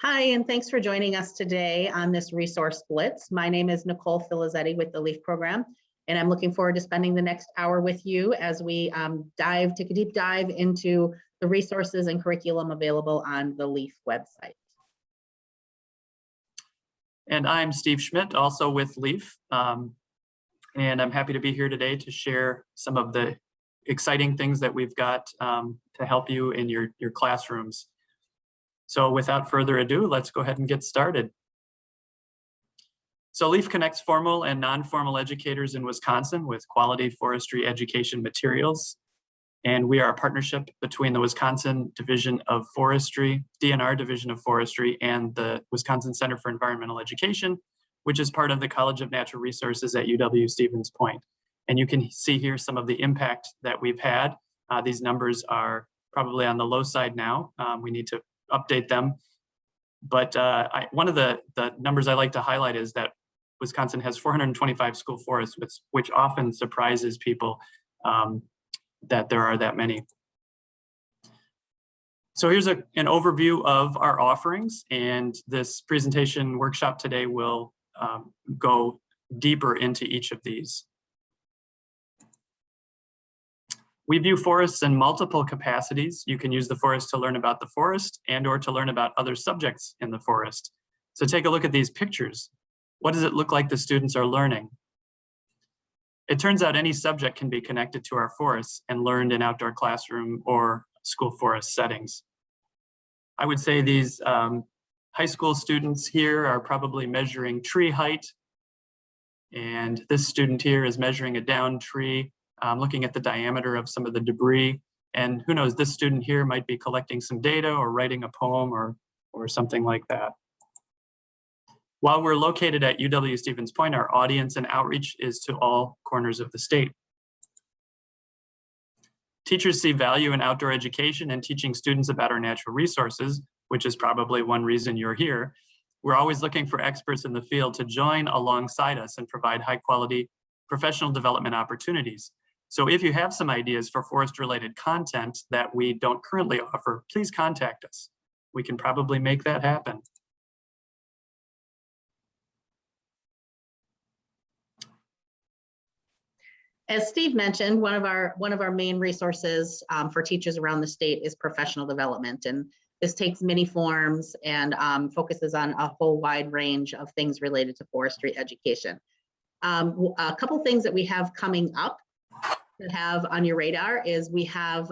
Hi, and thanks for joining us today on this resource blitz. My name is Nicole Filizetti with the LEAF program, and I'm looking forward to spending the next hour with you as we take a deep dive into the resources and curriculum available on the LEAF website. And I'm Steve Schmidt, also with LEAF, and I'm happy to be here today to share some of the exciting things that we've got to help you in your classrooms. So without further ado, let's go ahead and get started. So LEAF connects formal and non-formal educators in Wisconsin with quality forestry education materials. And we are a partnership between the Wisconsin Division of Forestry, DNR Division of Forestry, and the Wisconsin Center for Environmental Education, which is part of the College of Natural Resources at UW-Stevens Point. And you can see here some of the impact that we've had. These numbers are probably on the low side now. We need to update them. But one of the numbers I like to highlight is that Wisconsin has 425 school forests, which often surprises people that there are that many. So here's an overview of our offerings, and this presentation workshop today will go deeper into each of these. We view forests in multiple capacities. You can use the forest to learn about the forest and/or to learn about other subjects in the forest. So take a look at these pictures. What does it look like the students are learning? It turns out any subject can be connected to our forests and learned in outdoor classroom or school forest settings. I would say these high school students here are probably measuring tree height. And this student here is measuring a downed tree, looking at the diameter of some of the debris. And who knows, this student here might be collecting some data or writing a poem or something like that. While we're located at UW-Stevens Point, our audience and outreach is to all corners of the state. Teachers see value in outdoor education and teaching students about our natural resources, which is probably one reason you're here. We're always looking for experts in the field to join alongside us and provide high quality professional development opportunities. So if you have some ideas for forest-related content that we don't currently offer, please contact us. We can probably make that happen. As Steve mentioned, one of our main resources for teachers around the state is professional development, and this takes many forms and focuses on a whole wide range of things related to forestry education. A couple things that we have coming up to have on your radar is we have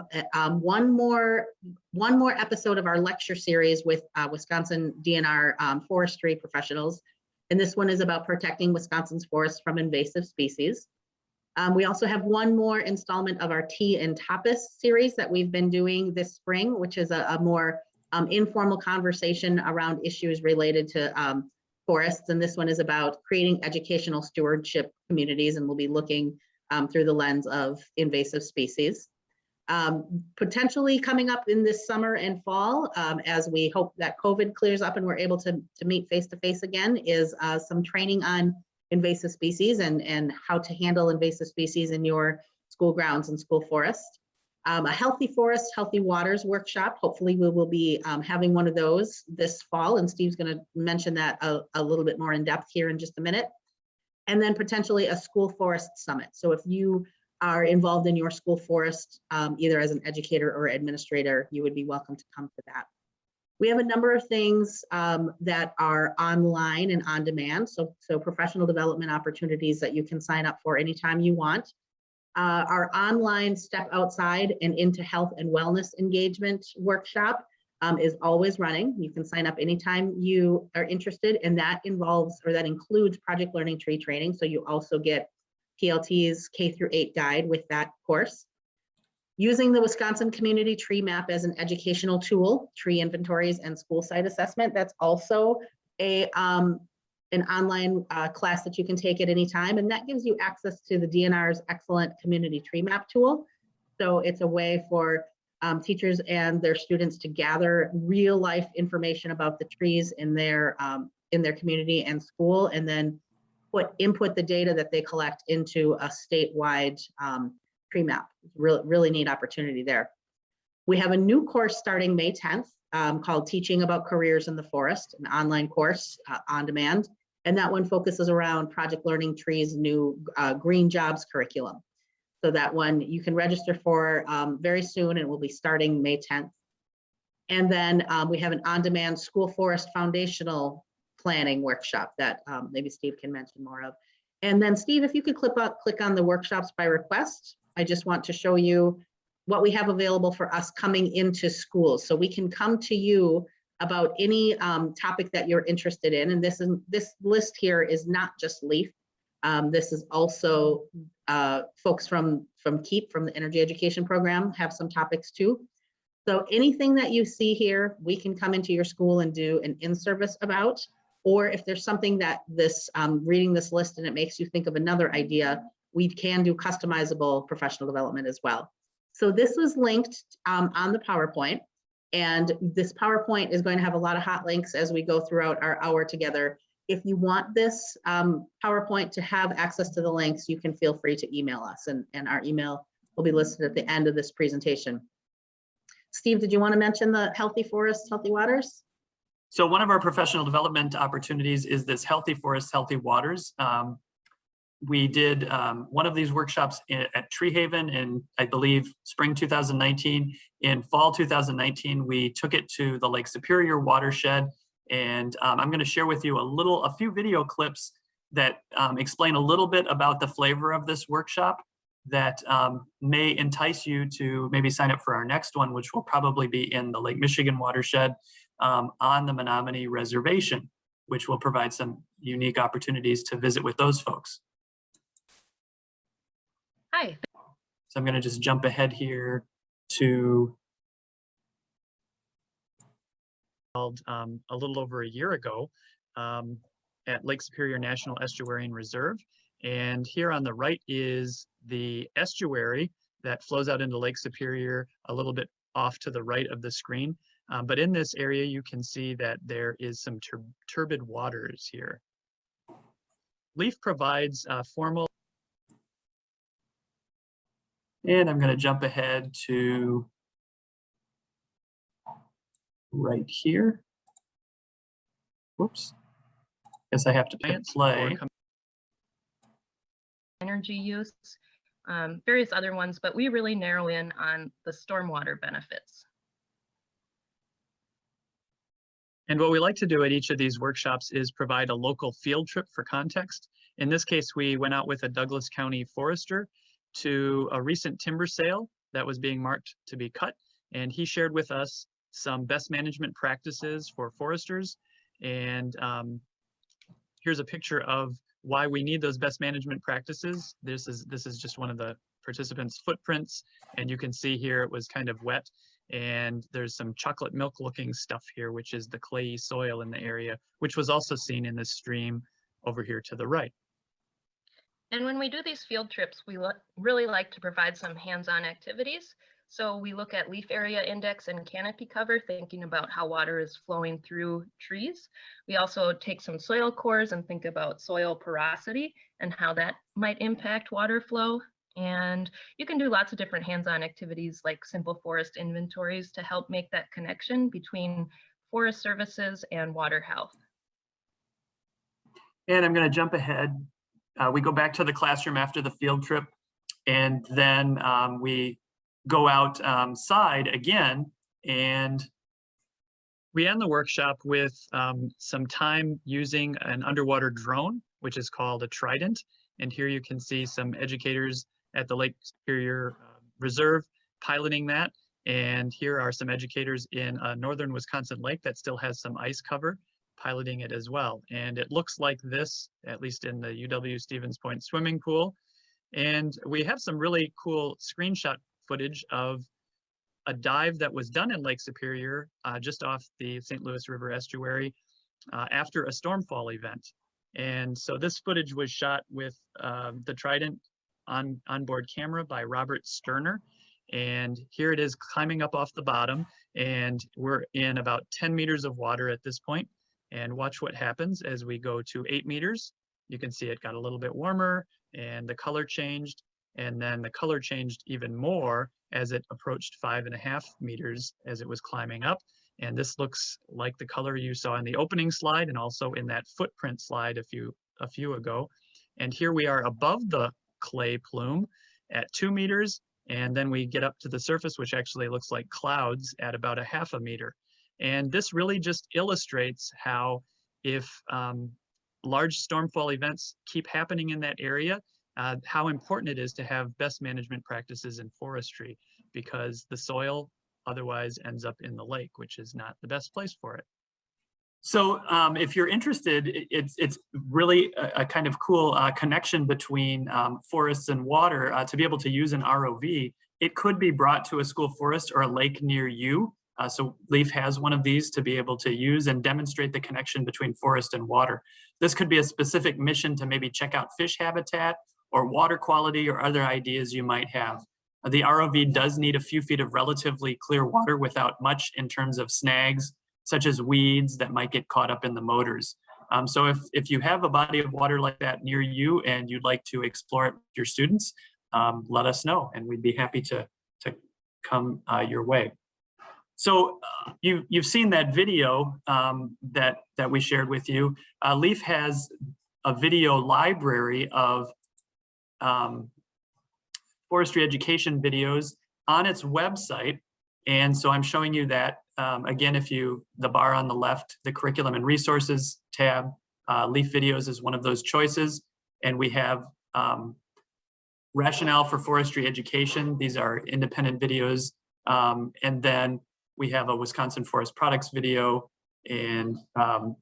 one more episode of our lecture series with Wisconsin DNR forestry professionals, and this one is about protecting Wisconsin's forests from invasive species. We also have one more installment of our Tea and Tapas series that we've been doing this spring, which is a more informal conversation around issues related to forests. And this one is about creating educational stewardship communities, and we'll be looking through the lens of invasive species. Potentially coming up in this summer and fall, as we hope that COVID clears up and we're able to meet face-to-face again, is some training on invasive species and how to handle invasive species in your school grounds and school forest. A healthy forest, healthy waters workshop. Hopefully we will be having one of those this fall, and Steve's going to mention that a little bit more in depth here in just a minute. And then potentially a school forest summit. So if you are involved in your school forest, either as an educator or administrator, you would be welcome to come to that. We have a number of things that are online and on demand. So professional development opportunities that you can sign up for anytime you want. Our online Step Outside and Into Health and Wellness Engagement workshop is always running. You can sign up anytime you are interested, and that includes project learning tree training. So you also get PLT's K-8 guide with that course. Using the Wisconsin Community Tree Map as an educational tool, tree inventories and school site assessment. That's also an online class that you can take at any time, and that gives you access to the DNR's excellent Community Tree Map tool. So it's a way for teachers and their students to gather real life information about the trees in their community and school, and then input the data that they collect into a statewide tree map. Really neat opportunity there. We have a new course starting May 10th called Teaching About Careers in the Forest, an online course on demand. And that one focuses around Project Learning Tree's new Green Jobs curriculum. So that one you can register for very soon, and it will be starting May 10th. And then we have an on-demand school forest foundational planning workshop that maybe Steve can mention more of. And then Steve, if you could click on the workshops by request. I just want to show you what we have available for us coming into schools. So we can come to you about any topic that you're interested in. And this list here is not just LEAF. This is also folks from KEEP, from the Energy Education Program, have some topics too. So anything that you see here, we can come into your school and do an in-service about, or if there's something that reading this list and it makes you think of another idea, we can do customizable professional development as well. So this was linked on the PowerPoint, and this PowerPoint is going to have a lot of hot links as we go throughout our hour together. If you want this PowerPoint to have access to the links, you can feel free to email us, and our email will be listed at the end of this presentation. Steve, did you want to mention the Healthy Forests, Healthy Waters? So one of our professional development opportunities is this Healthy Forests, Healthy Waters. We did one of these workshops at Tree Haven in, I believe, spring 2019. In fall 2019, we took it to the Lake Superior watershed. And I'm going to share with you a few video clips that explain a little bit about the flavor of this workshop that may entice you to maybe sign up for our next one, which will probably be in the Lake Michigan watershed on the Menominee Reservation, which will provide some unique opportunities to visit with those folks. Hi. So I'm going to just jump ahead here to a little over a year ago at Lake Superior National Estuarine Reserve. And here on the right is the estuary that flows out into Lake Superior a little bit off to the right of the screen. But in this area, you can see that there is some turbid waters here. LEAF provides formal. And I'm going to jump ahead to right here. Whoops. Guess I have to play. Energy use, various other ones, but we really narrow in on the stormwater benefits. And what we like to do at each of these workshops is provide a local field trip for context. In this case, we went out with a Douglas County forester to a recent timber sale that was being marked to be cut. And he shared with us some best management practices for foresters. And here's a picture of why we need those best management practices. This is just one of the participants' footprints. And you can see here it was kind of wet. And there's some chocolate milk looking stuff here, which is the clayey soil in the area, which was also seen in this stream over here to the right. And when we do these field trips, we really like to provide some hands-on activities. So we look at leaf area index and canopy cover, thinking about how water is flowing through trees. We also take some soil cores and think about soil porosity and how that might impact water flow. And you can do lots of different hands-on activities like simple forest inventories to help make that connection between forest services and water health. And I'm going to jump ahead. We go back to the classroom after the field trip, and then we go outside again, and we end the workshop with some time using an underwater drone, which is called a Trident. And here you can see some educators at the Lake Superior Reserve piloting that. And here are some educators in a northern Wisconsin lake that still has some ice cover, piloting it as well. And it looks like this, at least in the UW Stevens Point swimming pool. And we have some really cool screenshot footage of a dive that was done in Lake Superior just off the St. Louis River estuary after a stormfall event. And so this footage was shot with the Trident onboard camera by Robert Sterner. And here it is climbing up off the bottom, and we're in about 10 meters of water at this point. And watch what happens as we go to 8 meters. You can see it got a little bit warmer and the color changed. And then the color changed even more as it approached 5.5 meters as it was climbing up. And this looks like the color you saw in the opening slide and also in that footprint slide a few ago. And here we are above the clay plume at 2 meters. And then we get up to the surface, which actually looks like clouds at about 0.5 meter. And this really just illustrates how if large stormfall events keep happening in that area, how important it is to have best management practices in forestry, because the soil otherwise ends up in the lake, which is not the best place for it. So if you're interested, it's really a kind of cool connection between forests and water to be able to use an ROV. It could be brought to a school forest or a lake near you. So LEAF has one of these to be able to use and demonstrate the connection between forest and water. This could be a specific mission to maybe check out fish habitat or water quality or other ideas you might have. The ROV does need a few feet of relatively clear water without much in terms of snags, such as weeds that might get caught up in the motors. So if you have a body of water like that near you and you'd like to explore it with your students, let us know and we'd be happy to come your way. So you've seen that video that we shared with you. LEAF has a video library of forestry education videos on its website. And so I'm showing you that. Again, the bar on the left, the curriculum and resources tab, LEAF videos is one of those choices. And we have rationale for forestry education. These are independent videos. And then we have a Wisconsin Forest Products video and the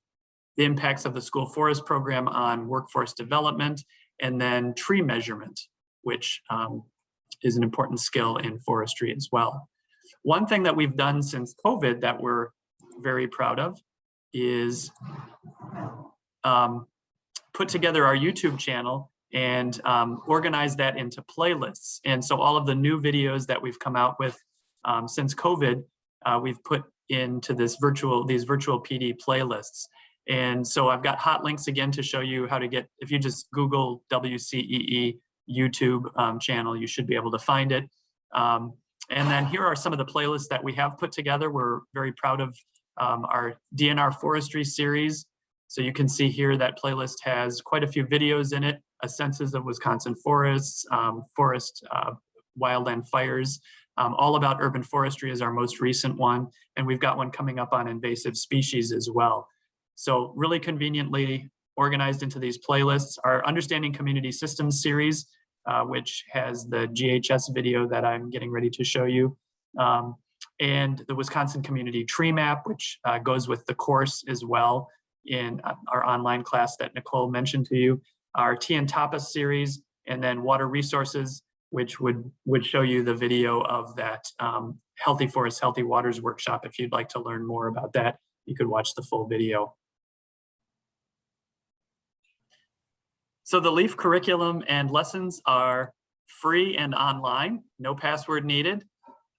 impacts of the school forest program on workforce development, and then tree measurement, which is an important skill in forestry as well. One thing that we've done since COVID that we're very proud of is put together our YouTube channel and organize that into playlists. And so all of the new videos that we've come out with since COVID, we've put into these virtual PD playlists. And so I've got hot links again to show you how to get, if you just Google WCEE YouTube channel, you should be able to find it. And then here are some of the playlists that we have put together. We're very proud of our DNR Forestry series. So you can see here that playlist has quite a few videos in it, a census of Wisconsin forests, forest wildland fires, all about urban forestry is our most recent one. And we've got one coming up on invasive species as well. So really conveniently organized into these playlists. Our Understanding Community Systems series, which has the GHS video that I'm getting ready to show you. And the Wisconsin Community Tree Map, which goes with the course as well in our online class that Nicole mentioned to you. Our Tea and Tapas series, and then Water Resources, which would show you the video of that Healthy Forests, Healthy Waters workshop. If you'd like to learn more about that, you could watch the full video. So the LEAF curriculum and lessons are free and online, no password needed.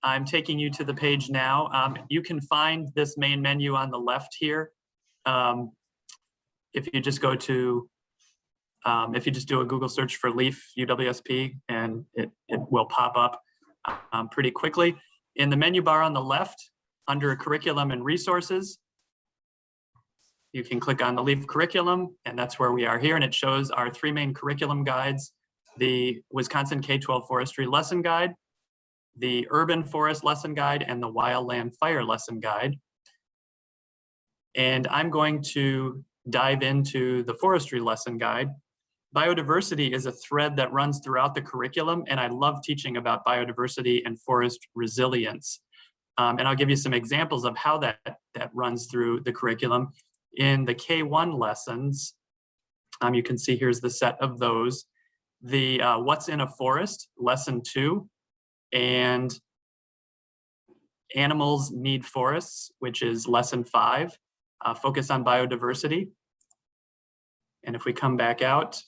I'm taking you to the page now. You can find this main menu on the left here. If you just go to, if you just do a Google search for LEAF UWSP, and it will pop up pretty quickly. In the menu bar on the left, under Curriculum and Resources, you can click on the LEAF curriculum, and that's where we are here. And it shows our 3 main curriculum guides: the Wisconsin K-12 Forestry Lesson Guide, the Urban Forest Lesson Guide, and the Wildland Fire Lesson Guide. And I'm going to dive into the Forestry Lesson Guide. Biodiversity is a thread that runs throughout the curriculum, and I love teaching about biodiversity and forest resilience. And I'll give you some examples of how that runs through the curriculum. In the K1 lessons, you can see here's the set of those. The What's in a Forest, lesson 2, and Animals Need Forests, which is lesson 5, focus on biodiversity. And if we come back out,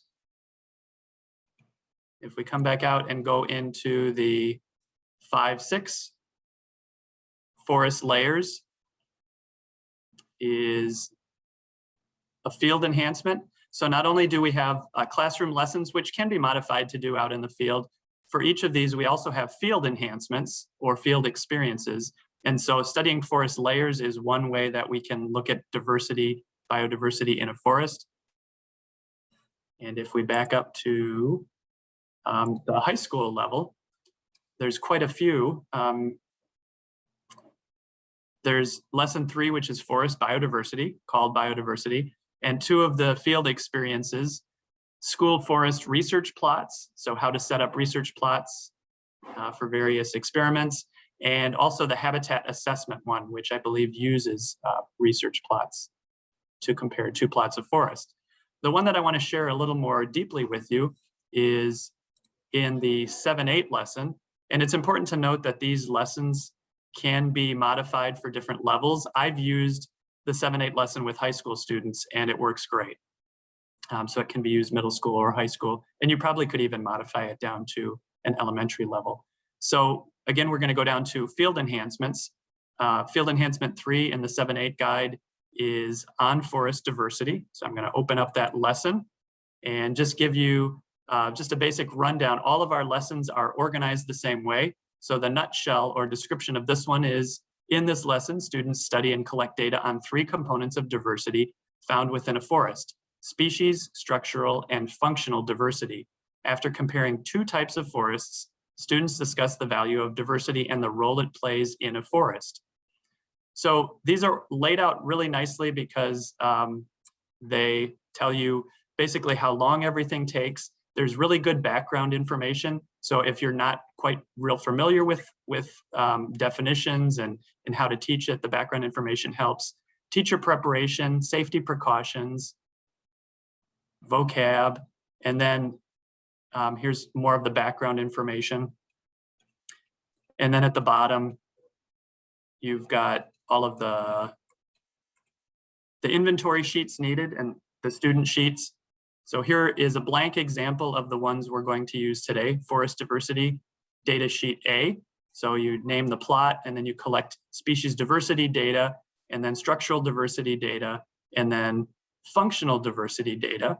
and go into the 5-6, forest layers, is a field enhancement. So not only do we have classroom lessons, which can be modified to do out in the field, for each of these, we also have field enhancements or field experiences. And so studying forest layers is one way that we can look at diversity, biodiversity in a forest. And if we back up to the high school level, there's quite a few. There's lesson 3, which is forest biodiversity, called biodiversity, and 2 of the field experiences, school forest research plots, so how to set up research plots for various experiments, and also the habitat assessment one, which I believe uses research plots to compare 2 plots of forest. The one that I want to share a little more deeply with you is in the 7-8 lesson, and it's important to note that these lessons can be modified for different levels. I've used the 7-8 lesson with high school students and it works great. So it can be used middle school or high school, and you probably could even modify it down to an elementary level. So again, we're going to go down to field enhancements. Field enhancement 3 in the 7-8 guide is on forest diversity. So I'm going to open up that lesson and just give you just a basic rundown. All of our lessons are organized the same way. So the nutshell or description of this one is, in this lesson, students study and collect data on 3 components of diversity found within a forest: species, structural, and functional diversity. After comparing 2 types of forests, students discuss the value of diversity and the role it plays in a forest. So these are laid out really nicely because they tell you basically how long everything takes. There's really good background information. So if you're not quite real familiar with definitions and how to teach it, the background information helps. Teacher preparation, safety precautions, vocab, and then here's more of the background information. And then at the bottom, you've got all of the inventory sheets needed and the student sheets. So here is a blank example of the ones we're going to use today: forest diversity data sheet A. So you name the plot and then you collect species diversity data, and then structural diversity data, and then functional diversity data.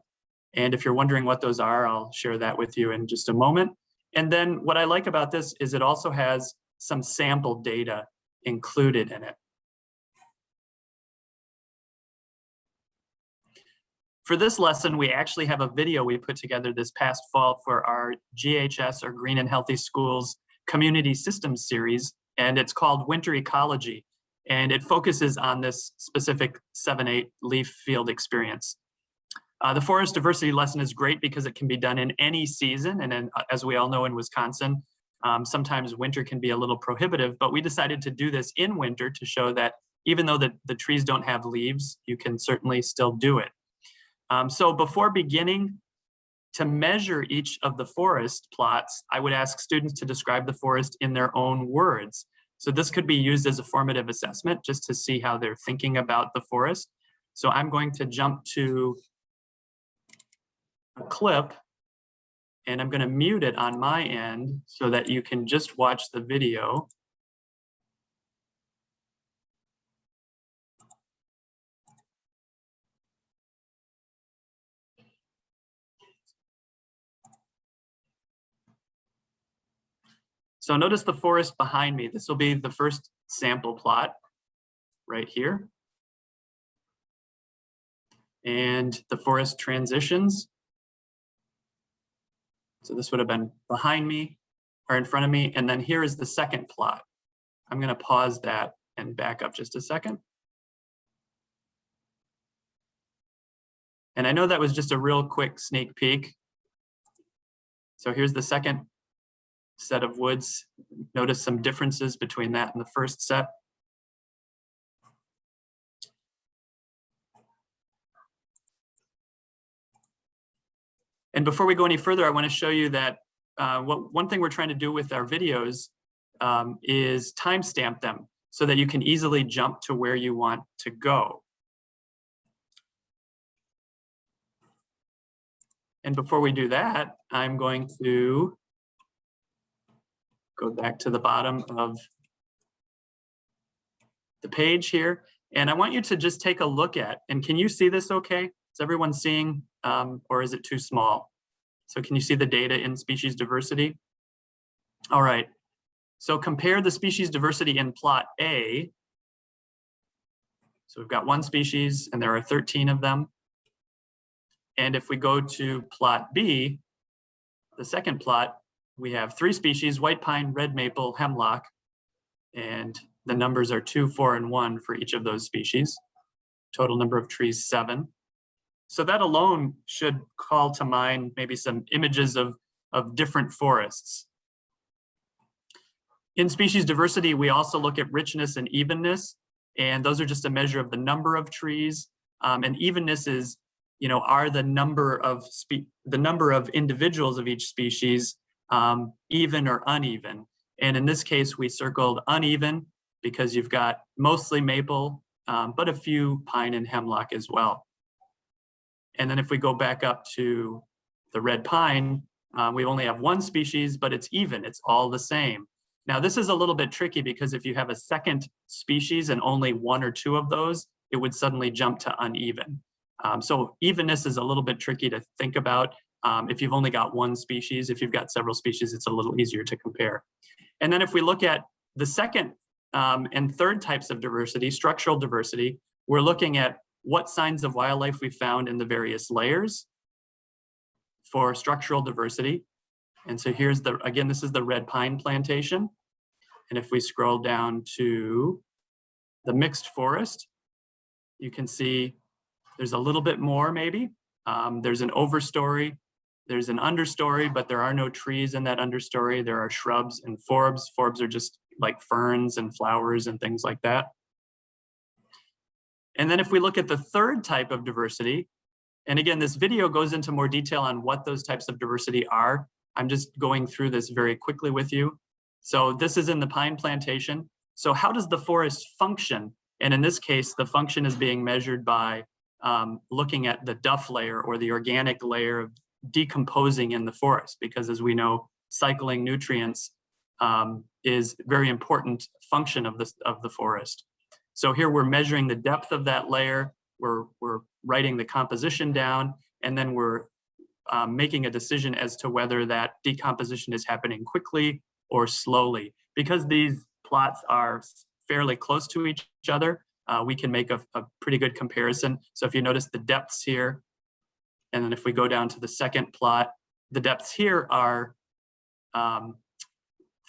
And if you're wondering what those are, I'll share that with you in just a moment. And then what I like about this is it also has some sample data included in it. For this lesson, we actually have a video we put together this past fall for our GHS, or Green and Healthy Schools Community Systems series, and it's called Winter Ecology. And it focuses on this specific 7-8 leaf field experience. The forest diversity lesson is great because it can be done in any season. And then, as we all know in Wisconsin, sometimes winter can be a little prohibitive, but we decided to do this in winter to show that even though the trees don't have leaves, you can certainly still do it. So before beginning to measure each of the forest plots, I would ask students to describe the forest in their own words. So this could be used as a formative assessment just to see how they're thinking about the forest. So I'm going to jump to a clip and I'm going to mute it on my end so that you can just watch the video. So notice the forest behind me. This will be the first sample plot right here. And the forest transitions. So this would have been behind me or in front of me. And then here is the second plot. I'm going to pause that and back up just a second. And I know that was just a real quick sneak peek. So here's the second set of woods. Notice some differences between that and the first set. And before we go any further, I want to show you that one thing we're trying to do with our videos is timestamp them so that you can easily jump to where you want to go. And before we do that, I'm going to go back to the bottom of the page here. And I want you to just take a look at, and can you see this okay? Is everyone seeing, or is it too small? So can you see the data in species diversity? All right, so compare the species diversity in plot A. So we've got one species and there are 13 of them. And if we go to plot B, the second plot, we have 3 species, white pine, red maple, hemlock, and the numbers are 2, 4, and 1 for each of those species. Total number of trees, 7. So that alone should call to mind maybe some images of different forests. In species diversity, we also look at richness and evenness, and those are just a measure of the number of trees. And evenness is, are the number of individuals of each species even or uneven. And in this case, we circled uneven because you've got mostly maple, but a few pine and hemlock as well. And then if we go back up to the red pine, we only have 1 species, but it's even, it's all the same. Now, this is a little bit tricky because if you have a second species and only 1 or 2 of those, it would suddenly jump to uneven. So evenness is a little bit tricky to think about. If you've only got 1 species, if you've got several species, it's a little easier to compare. And then if we look at the second and third types of diversity, structural diversity, we're looking at what signs of wildlife we found in the various layers for structural diversity. And so here's again, this is the red pine plantation. And if we scroll down to the mixed forest, you can see there's a little bit more maybe. There's an overstory, there's an understory, but there are no trees in that understory. There are shrubs and forbs. Forbs are just like ferns and flowers and things like that. And then if we look at the third type of diversity, and again, this video goes into more detail on what those types of diversity are. I'm just going through this very quickly with you. So this is in the pine plantation. So how does the forest function? And in this case, the function is being measured by looking at the duff layer or the organic layer of decomposing in the forest, because as we know, cycling nutrients is a very important function of the forest. So here we're measuring the depth of that layer, we're writing the composition down, and then we're making a decision as to whether that decomposition is happening quickly or slowly. Because these plots are fairly close to each other, we can make a pretty good comparison. So if you notice the depths here, and then if we go down to the second plot, the depths here are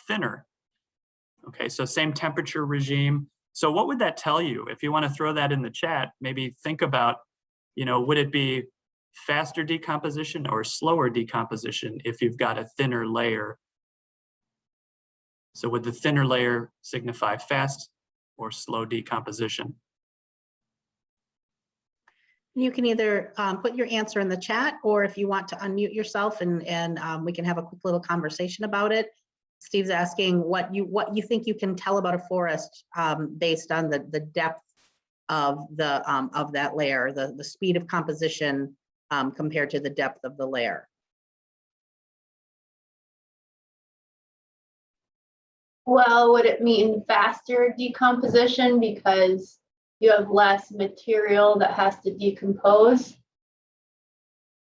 thinner. Okay, so same temperature regime. So what would that tell you? If you want to throw that in the chat, maybe think about, would it be faster decomposition or slower decomposition if you've got a thinner layer? So would the thinner layer signify fast or slow decomposition? You can either put your answer in the chat, or if you want to unmute yourself and we can have a quick little conversation about it. Steve's asking what you think you can tell about a forest based on the depth of that layer, the speed of composition compared to the depth of the layer. Well, would it mean faster decomposition because you have less material that has to decompose?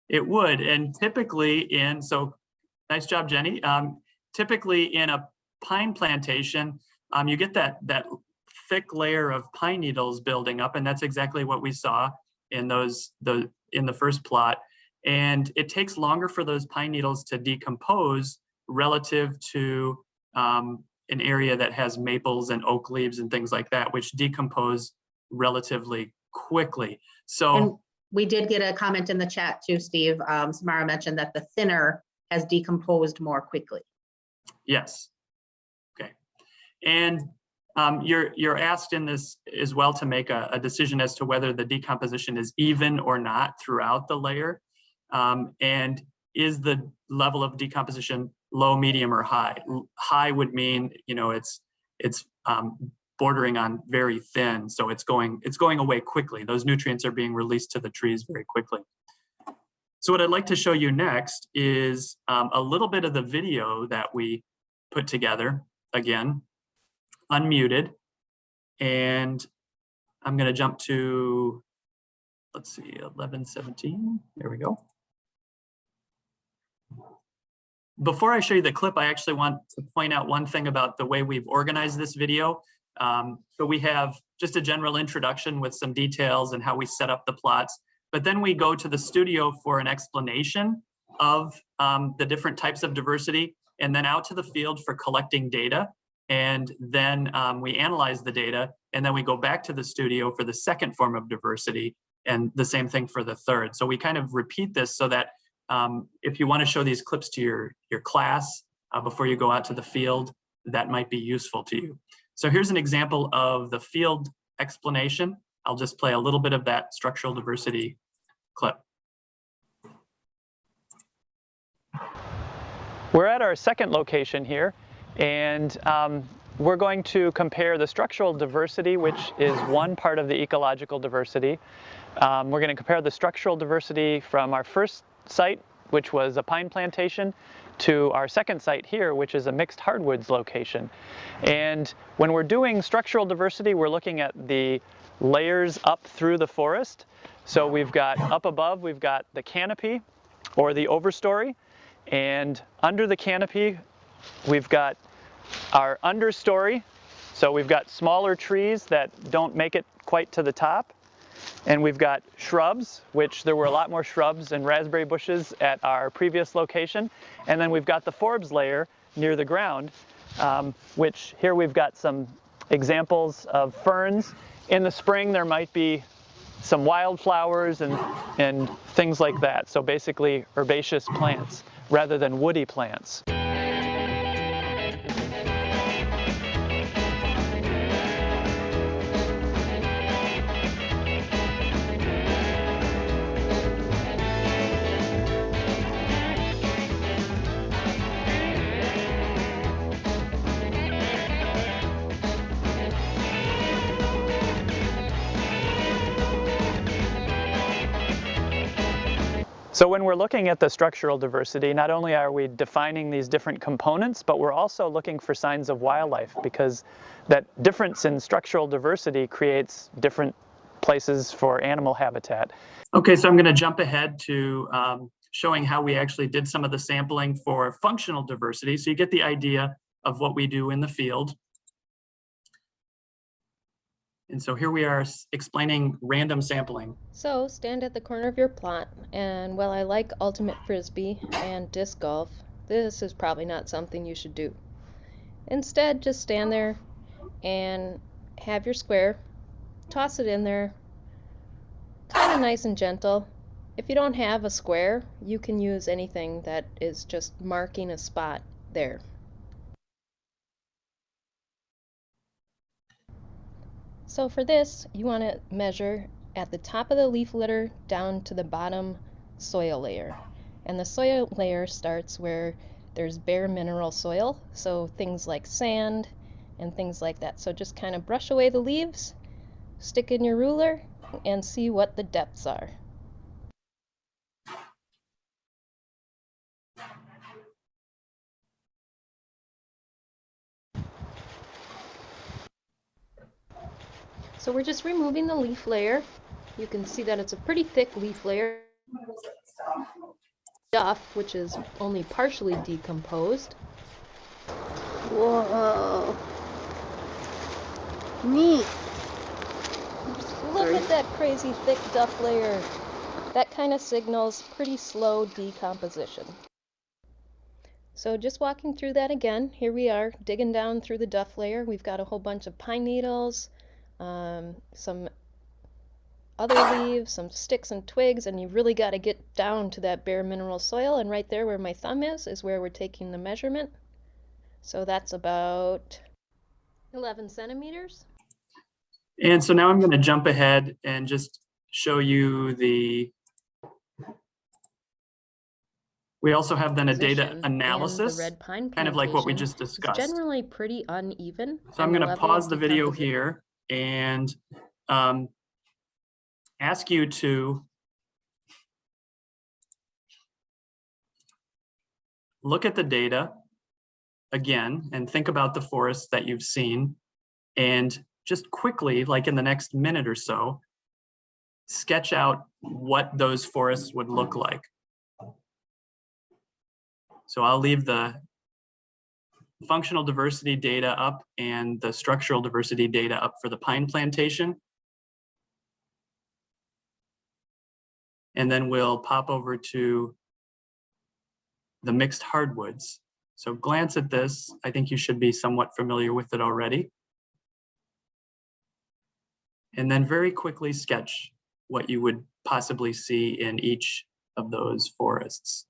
It would, and typically so nice job, Jenny. Typically in a pine plantation, you get that thick layer of pine needles building up, and that's exactly what we saw in the first plot. And it takes longer for those pine needles to decompose relative to an area that has maples and oak leaves and things like that, which decompose relatively quickly. So and we did get a comment in the chat too, Steve. Samara mentioned that the thinner has decomposed more quickly. Yes. Okay. And you're asked in this as well to make a decision as to whether the decomposition is even or not throughout the layer. And is the level of decomposition low, medium, or high? High would mean, it's bordering on very thin, so it's going away quickly. Those nutrients are being released to the trees very quickly. So what I'd like to show you next is a little bit of the video that we put together, again, unmuted. And I'm going to jump to, let's see, 11:17. There we go. before I show you the clip, I actually want to point out one thing about the way we've organized this video. So we have just a general introduction with some details and how we set up the plots, but then we go to the studio for an explanation of the different types of diversity, and then out to the field for collecting data. And then we analyze the data, and then we go back to the studio for the second form of diversity, and the same thing for the third. So we kind of repeat this so that if you want to show these clips to your class before you go out to the field, that might be useful to you. So here's an example of the field explanation. I'll just play a little bit of that structural diversity clip. We're at our second location here, and we're going to compare the structural diversity, which is one part of the ecological diversity. We're going to compare the structural diversity from our first site, which was a pine plantation, to our second site here, which is a mixed hardwoods location. And when we're doing structural diversity, we're looking at the layers up through the forest. So we've got up above, we've got the canopy or the overstory, and under the canopy, we've got our understory. So we've got smaller trees that don't make it quite to the top. And we've got shrubs, which there were a lot more shrubs and raspberry bushes at our previous location. And then we've got the forbs layer near the ground, which here we've got some examples of ferns. In the spring, there might be some wildflowers and things like that. So basically herbaceous plants rather than woody plants. So when we're looking at the structural diversity, not only are we defining these different components, but we're also looking for signs of wildlife, because that difference in structural diversity creates different places for animal habitat. Okay, so I'm going to jump ahead to showing how we actually did some of the sampling for functional diversity, so you get the idea of what we do in the field. And so here we are explaining random sampling. So stand at the corner of your plot, and while I like ultimate frisbee and disc golf, this is probably not something you should do. Instead, just stand there and have your square, toss it in there, kind of nice and gentle. If you don't have a square, you can use anything that is just marking a spot there. So for this, you want to measure at the top of the leaf litter down to the bottom soil layer. And the soil layer starts where there's bare mineral soil, so things like sand and things like that. So just kind of brush away the leaves, stick in your ruler, and see what the depths are. So we're just removing the leaf layer. You can see that it's a pretty thick leaf layer. Duff, which is only partially decomposed. Whoa. Neat. Look at that crazy thick duff layer. That kind of signals pretty slow decomposition. So just walking through that again, here we are digging down through the duff layer. We've got a whole bunch of pine needles, some other leaves, some sticks and twigs, and you've really got to get down to that bare mineral soil. And right there where my thumb is where we're taking the measurement. So that's about 11 centimeters. And so now I'm going to jump ahead and just show you we also have then a data analysis, the red pine kind of like what we plantation just discussed. is generally pretty uneven. So I'm going to pause the video here and ask you to look at the data again and think about the forests that you've seen, and just quickly, like in the next minute or so, sketch out what those forests would look like. So I'll leave the functional diversity data up and the structural diversity data up for the pine plantation. And then we'll pop over to the mixed hardwoods. So glance at this. I think you should be somewhat familiar with it already. And then very quickly sketch what you would possibly see in each of those forests.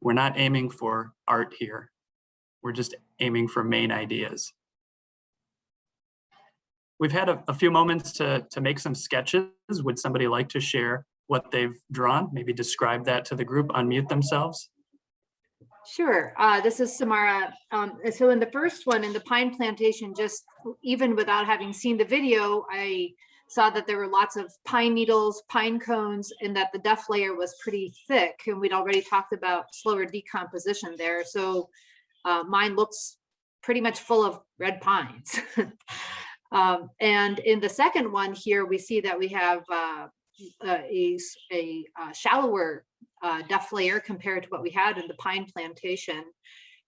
We're not aiming for art here. We're just aiming for main ideas. We've had a few moments to make some sketches. Would somebody like to share what they've drawn? Maybe describe that to the group, unmute themselves. Sure. This is Samara. So in the first one, in the pine plantation, just even without having seen the video, I saw that there were lots of pine needles, pine cones, and that the duff layer was pretty thick. And we'd already talked about slower decomposition there. So mine looks pretty much full of red pines. And in the second one here, we see that we have a shallower duff layer compared to what we had in the pine plantation.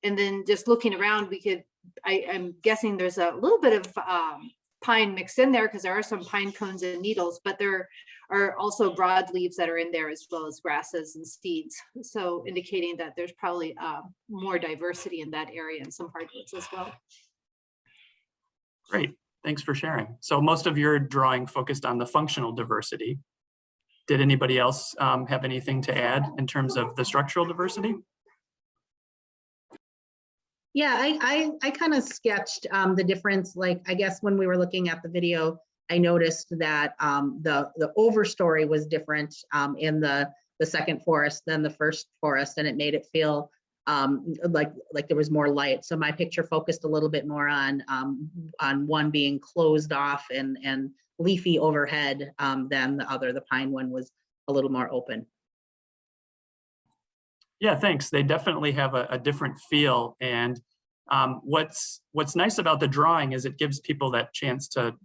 And then just looking around, I'm guessing there's a little bit of pine mixed in there because there are some pine cones and needles, but there are also broadleaves that are in there as well as grasses and seeds. So indicating that there's probably more diversity in that area and some hardwoods as well. Great, thanks for sharing. So most of your drawing focused on the functional diversity. Did anybody else have anything to add in terms of the structural diversity? Yeah, I kind of sketched the difference. Like, I guess when we were looking at the video, I noticed that the overstory was different in the second forest than the first forest, and it made it feel like there was more light. So my picture focused a little bit more on one being closed off and leafy overhead than the other. The pine one was a little more open. Yeah, thanks. They definitely have a different feel. And what's nice about the drawing is it gives people that chance to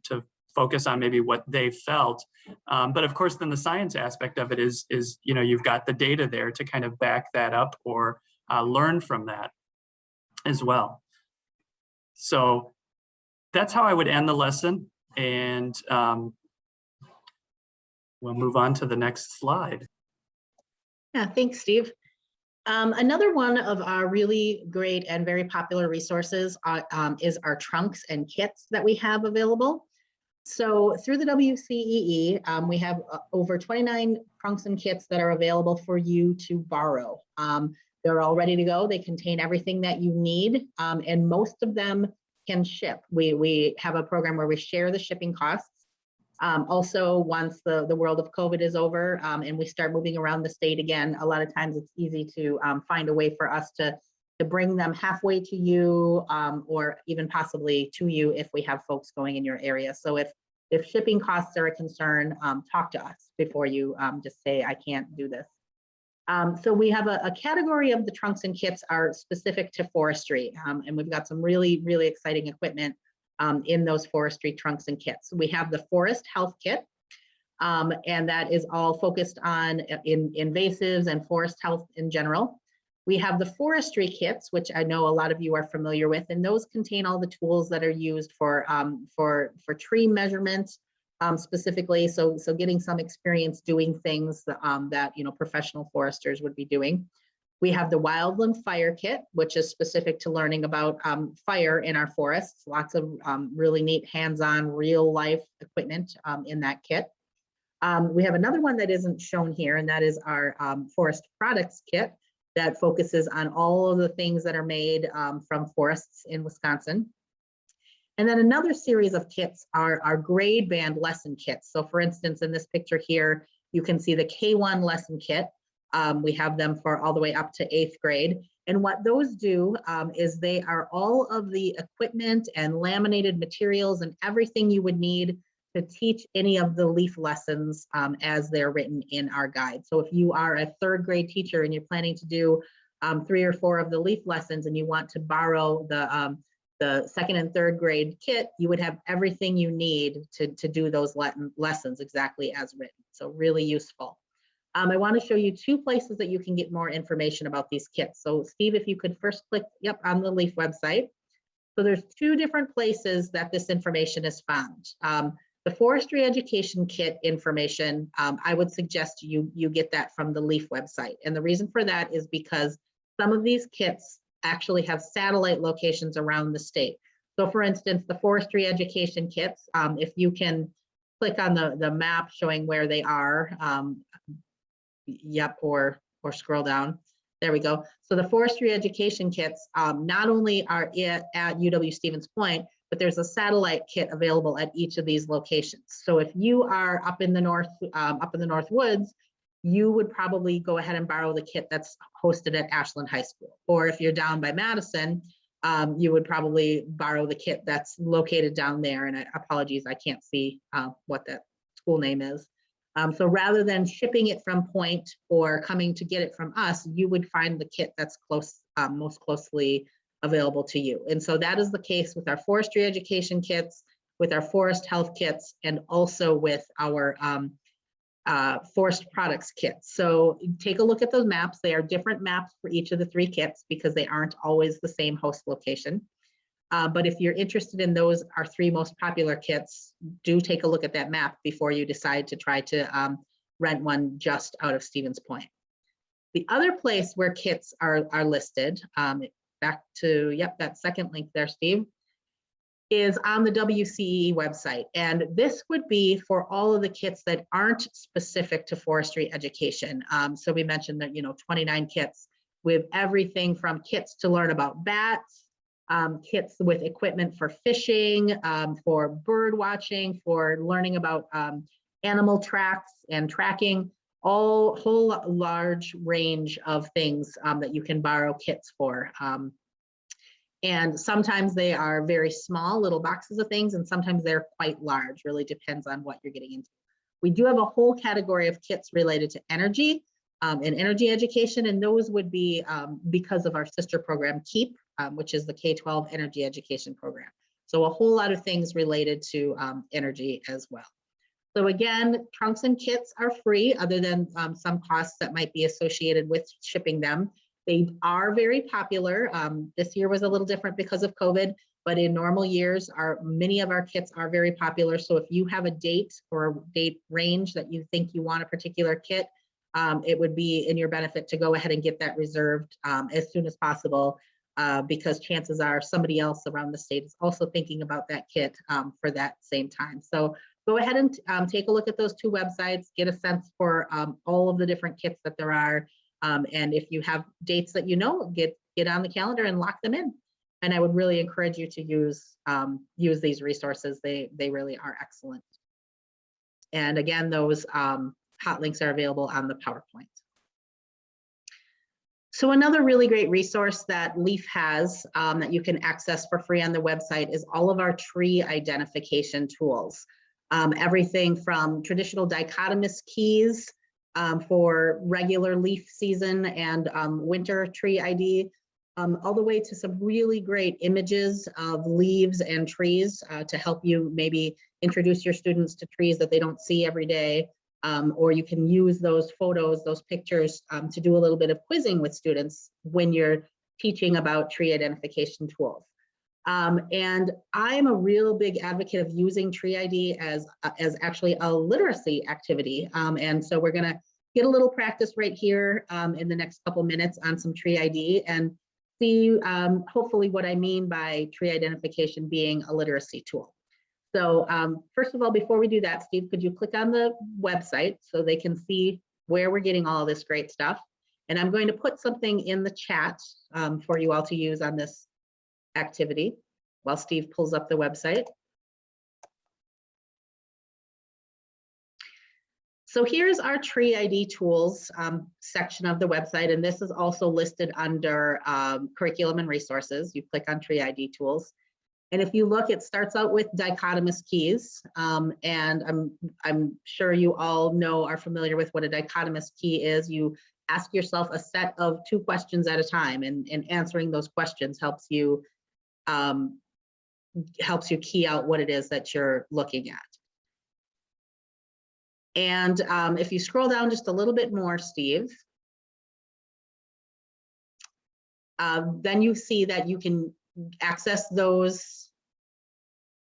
focus on maybe what they felt. But of course, then the science aspect of it is you've got the data there to kind of back that up or learn from that as well. So that's how I would end the lesson. And we'll move on to the next slide. Yeah, thanks, Steve. Another one of our really great and very popular resources is our trunks and kits that we have available. So through the WCEE, we have over 29 trunks and kits that are available for you to borrow. They're all ready to go. They contain everything that you need, and most of them can ship. We have a program where we share the shipping costs. Also, once the world of COVID is over and we start moving around the state again, a lot of times it's easy to find a way for us to bring them halfway to you or even possibly to you if we have folks going in your area. So if shipping costs are a concern, talk to us before you just say, I can't do this. So we have a category of the trunks and kits are specific to forestry, and we've got some really, really exciting equipment in those forestry trunks and kits. We have the Forest Health Kit, and that is all focused on invasives and forest health in general. We have the forestry kits, which I know a lot of you are familiar with, and those contain all the tools that are used for tree measurements specifically. So getting some experience doing things that professional foresters would be doing. We have the Wildland Fire Kit, which is specific to learning about fire in our forests. Lots of really neat hands-on real life equipment in that kit. We have another one that isn't shown here, and that is our Forest Products Kit that focuses on all of the things that are made from forests in Wisconsin. And then another series of kits are our grade band lesson kits. So for instance, in this picture here, you can see the K-1 lesson kit. We have them for all the way up to 8th grade. And what those do is they are all of the equipment and laminated materials and everything you would need to teach any of the leaf lessons as they're written in our guide. So if you are a 3rd grade teacher and you're planning to do 3 or 4 of the leaf lessons and you want to borrow the 2nd and 3rd grade kit, you would have everything you need to do those lessons exactly as written. So really useful. I want to show you two places that you can get more information about these kits. So Steve, if you could first click, yep, on the LEAF website. So there's two different places that this information is found. The forestry education kit information, I would suggest you get that from the LEAF website. And the reason for that is because some of these kits actually have satellite locations around the state. So for instance, the forestry education kits, if you can click on the map showing where they are, yep, or scroll down. There we go. So the forestry education kits not only are at UW-Stevens Point, but there's a satellite kit available at each of these locations. So if you are up in the north woods, you would probably go ahead and borrow the kit that's hosted at Ashland High School. Or if you're down by Madison, you would probably borrow the kit that's located down there. And apologies, I can't see what that school name is. So rather than shipping it from Point or coming to get it from us, you would find the kit that's most closely available to you. And so that is the case with our forestry education kits, with our forest health kits, and also with our forest products kits. So take a look at those maps. They are different maps for each of the three kits because they aren't always the same host location. But if you're interested in those, our three most popular kits, do take a look at that map before you decide to try to rent one just out of Stevens Point. The other place where kits are listed, back to, yep, that second link there, Steve, is on the WCEE website. And this would be for all of the kits that aren't specific to forestry education. So we mentioned that, 29 kits with everything from kits to learn about bats, kits with equipment for fishing, for bird watching, for learning about animal tracks and tracking, whole large range of things that you can borrow kits for. And sometimes they are very small little boxes of things, and sometimes they're quite large, really depends on what you're getting into. We do have a whole category of kits related to energy and energy education, and those would be because of our sister program, KEEP, which is the K-12 Energy Education Program. So a whole lot of things related to energy as well. So again, trunks and kits are free other than some costs that might be associated with shipping them. They are very popular. This year was a little different because of COVID, but in normal years, many of our kits are very popular. So if you have a date or a date range that you think you want a particular kit, it would be in your benefit to go ahead and get that reserved as soon as possible, because chances are somebody else around the state is also thinking about that kit for that same time. So go ahead and take a look at those two websites, get a sense for all of the different kits that there are. And if you have dates that get on the calendar and lock them in. And I would really encourage you to use these resources. They really are excellent. And again, those hot links are available on the PowerPoint. So another really great resource that LEAF has that you can access for free on the website is all of our tree identification tools. Everything from traditional dichotomous keys for regular leaf season and winter tree ID, all the way to some really great images of leaves and trees to help you maybe introduce your students to trees that they don't see every day. Or you can use those photos, those pictures to do a little bit of quizzing with students when you're teaching about tree identification tools. And I'm a real big advocate of using Tree ID as actually a literacy activity. And so we're gonna get a little practice right here in the next couple minutes on some Tree ID and see hopefully what I mean by tree identification being a literacy tool. So first of all, before we do that, Steve, could you click on the website so they can see where we're getting all of this great stuff? And I'm going to put something in the chat for you all to use on this activity while Steve pulls up the website. So here's our Tree ID tools section of the website, and this is also listed under curriculum and resources. You click on Tree ID tools. And if you look, it starts out with dichotomous keys. And I'm sure you all are familiar with what a dichotomous key is. You ask yourself a set of 2 questions at a time, and answering those questions helps you key out what it is that you're looking at. And if you scroll down just a little bit more, Steve, then you see that you can access those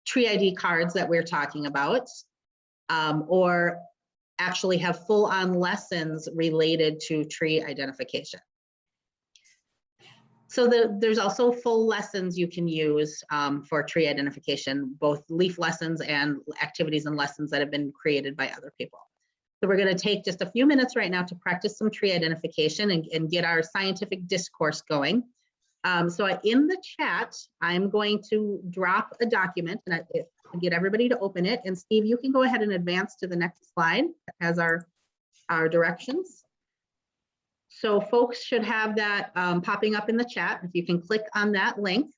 tree ID cards that we're talking about, or actually have full-on lessons related to tree identification. So there's also full lessons you can use for tree identification, both leaf lessons and activities and lessons that have been created by other people. So we're going to take just a few minutes right now to practice some tree identification and get our scientific discourse going. So in the chat, I'm going to drop a document and I get everybody to open it. And Steve, you can go ahead and advance to the next slide as our directions. So folks should have that popping up in the chat. If you can click on that link.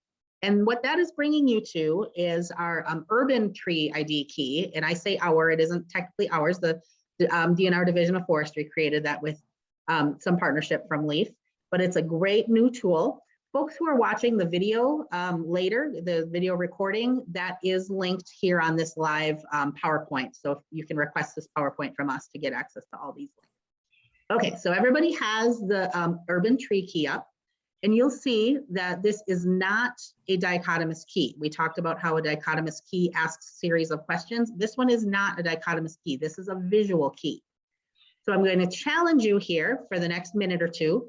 And what that is bringing you to is our urban tree ID key. And I say our, it isn't technically ours. The DNR Division of Forestry created that with some partnership from LEAF, but it's a great new tool. Folks who are watching the video later, the video recording, that is linked here on this live PowerPoint. So if you can request this PowerPoint from us to get access to all these links. Okay, so everybody has the urban tree key up, and you'll see that this is not a dichotomous key. We talked about how a dichotomous key asks a series of questions. This one is not a dichotomous key. This is a visual key. So I'm going to challenge you here for the next minute or two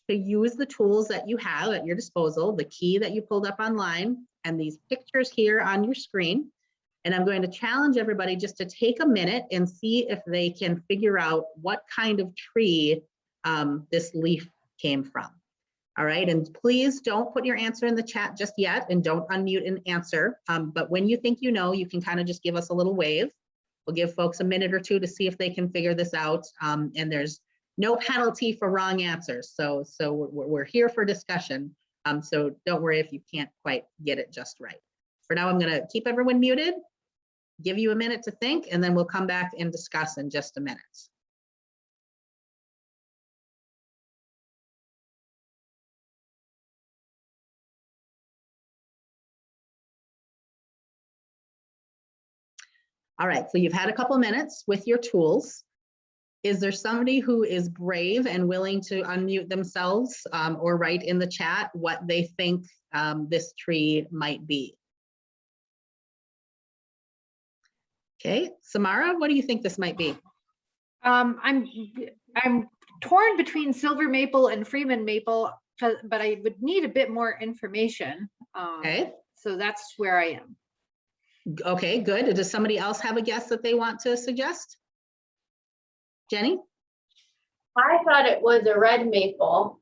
to use the tools that you have at your disposal, the key that you pulled up online, and these pictures here on your screen. And I'm going to challenge everybody just to take a minute and see if they can figure out what kind of tree this leaf came from. All right, and please don't put your answer in the chat just yet and don't unmute and answer. But when you think you know, you can kind of just give us a little wave. We'll give folks a minute or two to see if they can figure this out. And there's no penalty for wrong answers. So we're here for discussion. So don't worry if you can't quite get it just right. For now, I'm gonna keep everyone muted, give you a minute to think, and then we'll come back and discuss in just a minute. All right, so you've had a couple minutes with your tools. Is there somebody who is brave and willing to unmute themselves or write in the chat what they think this tree might be? Okay, Samara, what do you think this might be? I'm torn between silver maple and Freeman maple, but I would need a bit more information. Okay. So that's where I am. Okay, good. Does somebody else have a guess that they want to suggest? Jenny? I thought it was a red maple.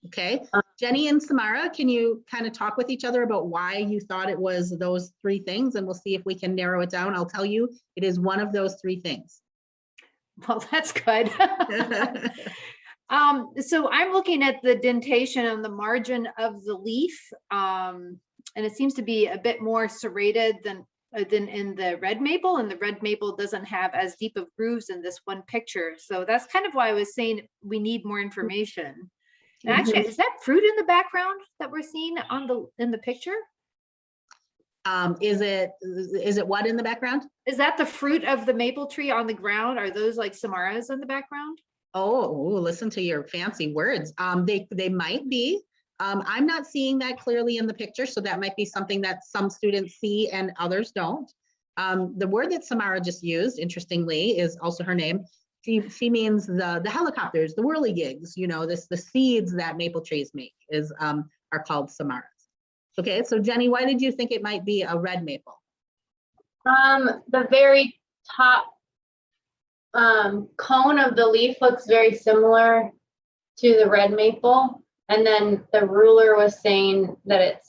Okay, Jenny and Samara, can you kind of talk with each other about why you thought it was those three things, and we'll see if we can narrow it down. I'll tell you, it is one of those three things. Well, that's good. So I'm looking at the dentation on the margin of the leaf, and it seems to be a bit more serrated than in the red maple, and the red maple doesn't have as deep of grooves in this one picture. So that's kind of why I was saying we need more information. And actually, is that fruit in the background that we're seeing on in the picture? Is it what in the background? Is that the fruit of the maple tree on the ground? Are those like samaras in the background? Oh, listen to your fancy words. They might be. I'm not seeing that clearly in the picture, so that might be something that some students see and others don't. The word that Samara just used, interestingly, is also her name. She means the helicopters, the whirligigs, you know, the seeds that maple trees make are called samaras. Okay, so Jenny, why did you think it might be a red maple? The very top cone of the leaf looks very similar to the red maple. And then the ruler was saying that it's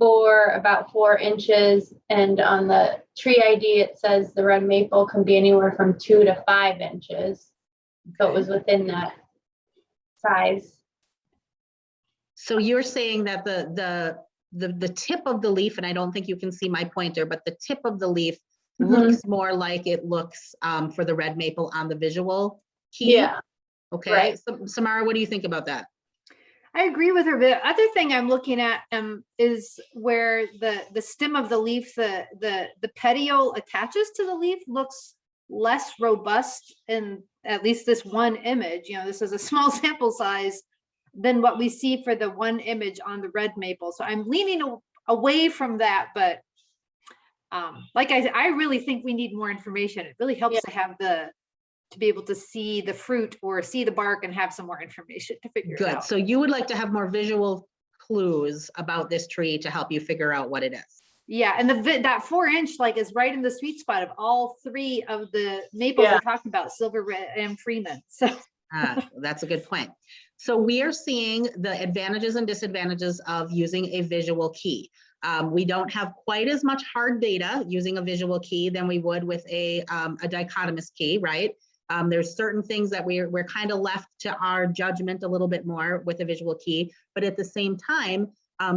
about 4 inches. And on the tree ID, it says the red maple can be anywhere from 2 to 5 inches. So it was within that size. So you're saying that the tip of the leaf, and I don't think you can see my pointer, but the tip of the leaf looks more like it looks for the red maple on the visual key. Yeah. Okay, right. so Samara, what do you think about that? I agree with her. The other thing I'm looking at is where the stem of the leaf, the petiole attaches to the leaf looks less robust in at least this one image. You know, this is a small sample size than what we see for the one image on the red maple. So I'm leaning away from that, but like I really think we need more information. It really helps to have to be able to see the fruit or see the bark and have some more information to figure it out. Good. So you would like to have more visual clues about this tree to help you figure out what it is. Yeah, and that 4-inch like is right in the sweet spot of all three of the maples we're talking about, Silver Red and Freeman. So that's a good point. So we are seeing the advantages and disadvantages of using a visual key. We don't have quite as much hard data using a visual key than we would with a dichotomous key, right? There's certain things that we're kind of left to our judgment a little bit more with a visual key, but at the same time,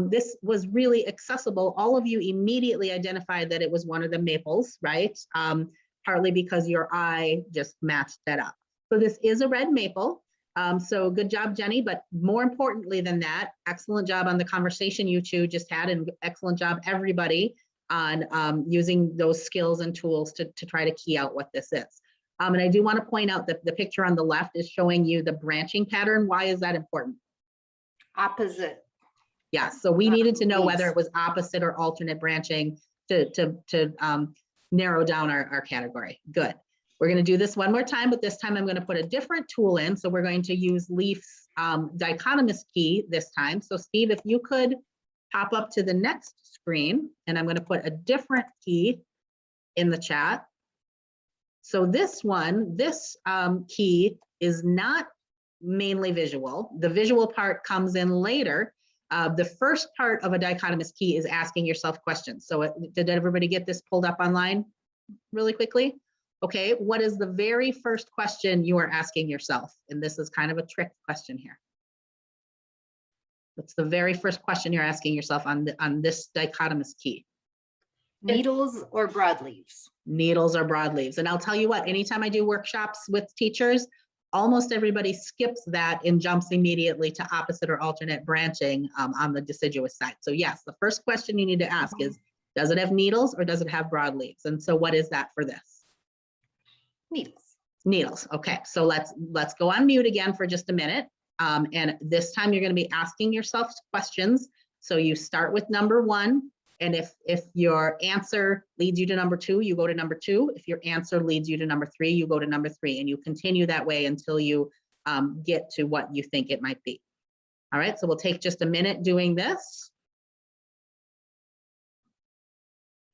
this was really accessible. All of you immediately identified that it was one of the maples, right? Partly because your eye just matched that up. So this is a red maple. So good job, Jenny, but more importantly than that, excellent job on the conversation you two just had, and excellent job everybody on using those skills and tools to try to key out what this is. And I do want to point out that the picture on the left is showing you the branching pattern. Why is that important? Opposite. Yeah, so we needed to know whether it was opposite or alternate branching to narrow down our category. Good. We're going to do this one more time, but this time I'm going to put a different tool in. So we're going to use Leaf's dichotomous key this time. So Steve, if you could pop up to the next screen, and I'm going to put a different key in the chat. So this one, this key is not mainly visual. The visual part comes in later. The first part of a dichotomous key is asking yourself questions. So did everybody get this pulled up online really quickly? Okay, what is the very first question you are asking yourself? And this is kind of a trick question here. What's the very first question you're asking yourself on this dichotomous key? Needles or broadleaves? Needles or broadleaves. And I'll tell you what, anytime I do workshops with teachers, almost everybody skips that and jumps immediately to opposite or alternate branching on the deciduous side. So yes, the first question you need to ask is, does it have needles or does it have broadleaves? And so what is that for this? Needles. Needles. Okay, so let's go on mute again for just a minute. And this time you're going to be asking yourself questions. So you start with number 1. And if your answer leads you to number 2, you go to number 2. If your answer leads you to number 3, you go to number 3. And you continue that way until you get to what you think it might be. All right, so we'll take just a minute doing this.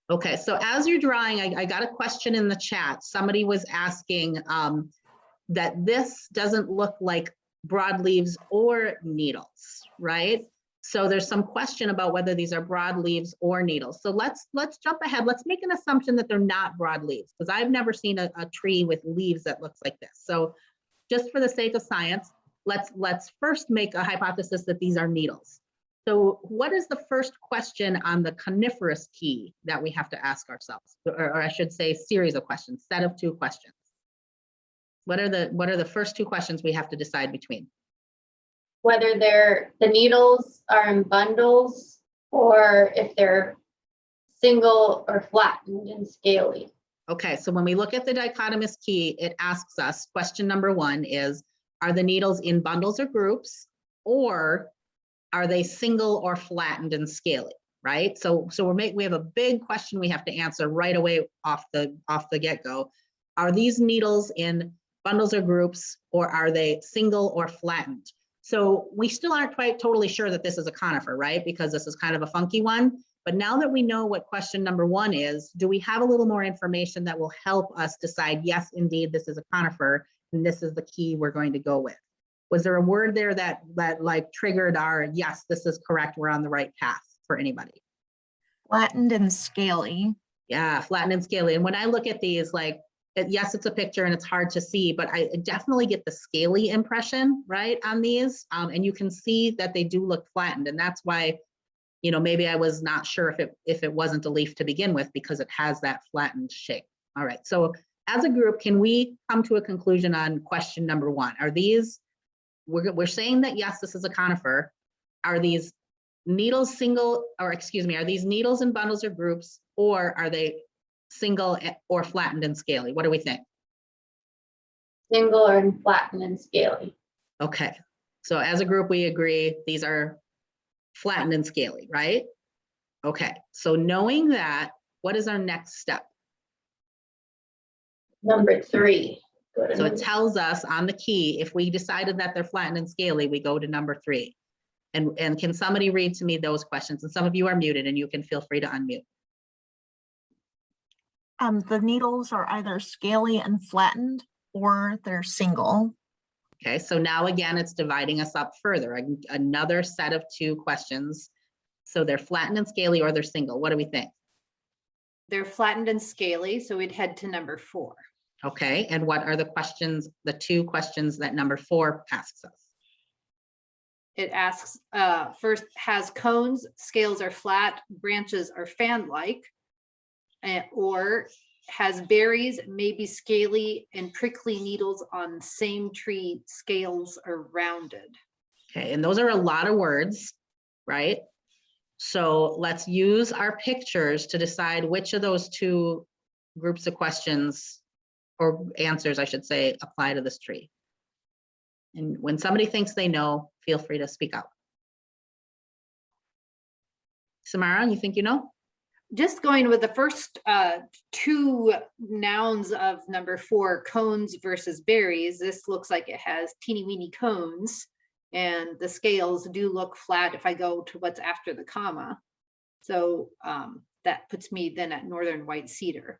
Okay, so as you're drawing, I got a question in the chat. Somebody was asking that this doesn't look like broadleaves or needles, right? So there's some question about whether these are broadleaves or needles. So let's jump ahead. Let's make an assumption that they're not broadleaves, because I've never seen a tree with leaves that looks like this. So just for the sake of science, let's first make a hypothesis that these are needles. So what is the first question on the coniferous key that we have to ask ourselves? Or I should say series of questions, set of 2 questions. What are the first 2 questions we have to decide between? Whether the needles are in bundles or if they're single or flattened and scaly. Okay, so when we look at the dichotomous key, it asks us, question number 1 is, are the needles in bundles or groups, or are they single or flattened and scaly, right? So we have a big question we have to answer right away off the get-go. Are these needles in bundles or groups, or are they single or flattened? So we still aren't quite totally sure that this is a conifer, right? Because this is kind of a funky one. But now that we know what question number 1 is, do we have a little more information that will help us decide, yes, indeed, this is a conifer, and this is the key we're going to go with? Was there a word there that like triggered our, yes, this is correct, we're on the right path for anybody? Flattened and scaly. Yeah, flattened and scaly. And when I look at these, like, yes, it's a picture and it's hard to see, but I definitely get the scaly impression, right, on these. And you can see that they do look flattened. And that's why, you know, maybe I was not sure if it wasn't a leaf to begin with, because it has that flattened shape. All right, so as a group, can we come to a conclusion on question number 1? Are these we're saying that, yes, this is a conifer. Are these needles single, or excuse me, are these needles in bundles or groups, or are they single or flattened and scaly? What do we think? Single and flattened and scaly. Okay, so as a group, we agree these are flattened and scaly, right? Okay, so knowing that, what is our next step? Number 3. Go to So it number- tells us on the key, if we decided that they're flattened and scaly, we go to number 3. And can somebody read to me those questions? And some of you are muted and you can feel free to unmute. The needles are either scaly and flattened or they're single. Okay, so now again, it's dividing us up further. Another set of 2 questions. So they're flattened and scaly or they're single. What do we think? They're flattened and scaly, so we'd head to number 4. Okay, and what are the questions, the 2 questions that number 4 asks us? It asks, first, has cones, scales are flat, branches are fan-like, or has berries, maybe scaly and prickly needles on same tree, scales are rounded. Okay, and those are a lot of words, right? So let's use our pictures to decide which of those 2 groups of questions or answers, I should say, apply to this tree. And when somebody thinks they know, feel free to speak up. Samara, you think you know? Just going with the first 2 nouns of number 4, cones versus berries, this looks like it has teeny weeny cones, and the scales do look flat if I go to what's after the comma. So that puts me then at northern white cedar.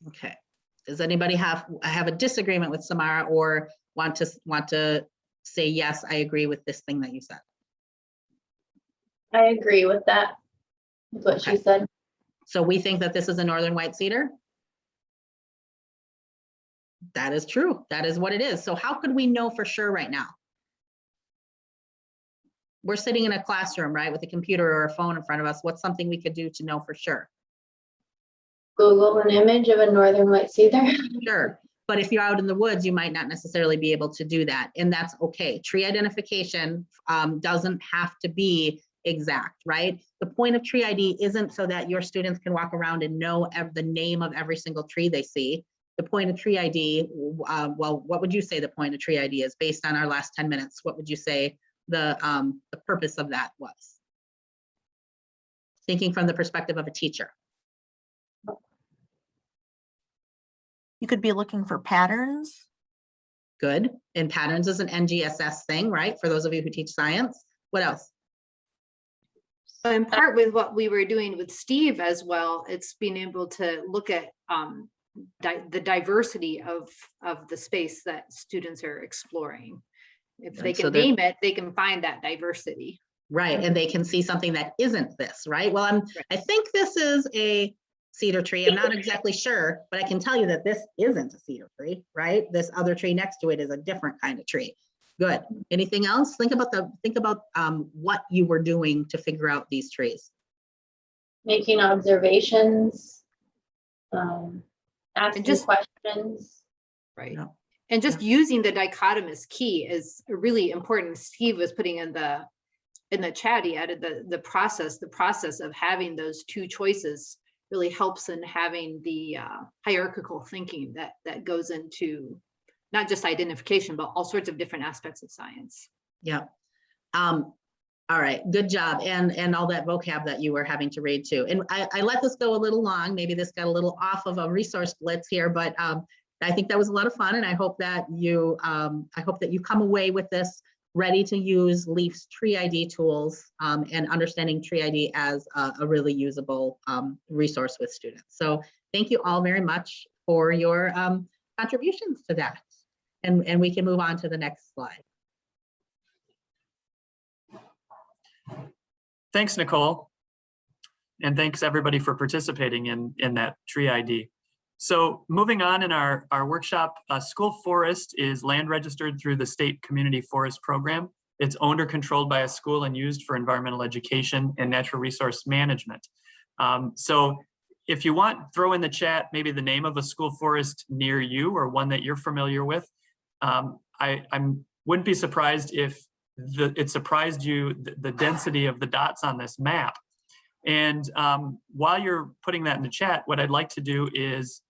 Okay. Does anybody have a disagreement with Samara or want to say, yes, I agree with this thing that you said? I agree with that. With what she said. So we think that this is a northern white cedar? That is true. That is what it is. So how could we know for sure right now? We're sitting in a classroom, right, with a computer or a phone in front of us. What's something we could do to know for sure? Google an image of a northern white cedar. Sure. But if you're out in the woods, you might not necessarily be able to do that. And that's okay. Tree identification doesn't have to be exact, right? The point of tree ID isn't so that your students can walk around and know the name of every single tree they see. The point of tree ID, well, what would you say the point of tree ID is based on our last 10 minutes? What would you say the purpose of that was? Thinking from the perspective of a teacher. You could be looking for patterns. Good. And patterns is an NGSS thing, right? For those of you who teach science. What else? So in part with what we were doing with Steve as well, it's being able to look at the diversity of the space that students are exploring. If they So can name it, they can find that diversity. Right, and they can see something that isn't this, right? Well, I think this is a cedar tree. I'm not exactly sure, but I can tell you that this isn't a cedar tree, right? This other tree next to it is a different kind of tree. Good. Anything else? Think about what you were doing to figure out these trees. Making observations, asking questions. Right. Yeah. And just using the dichotomous key is really important. Steve was putting in the chat, he added the process of having those 2 choices really helps in having the hierarchical thinking that goes into not just identification, but all sorts of different aspects of science. Yeah. All right, good job. And all that vocab that you were having to read too. And I let this go a little long. Maybe this got a little off of a resource blitz here, but I think that was a lot of fun. And I hope that you come away with this ready to use Leaf's tree ID tools and understanding tree ID as a really usable resource with students. So thank you all very much for your contributions to that. And we can move on to the next slide. Thanks, Nicole. And thanks everybody for participating in that tree ID. So moving on in our workshop, school forest is land registered through the state community forest program. It's owned or controlled by a school and used for environmental education and natural resource management. So if you want, throw in the chat maybe the name of a school forest near you or one that you're familiar with. I'm wouldn't be surprised if it surprised you the density of the dots on this map. And while you're putting that in the chat, what I'd like to do is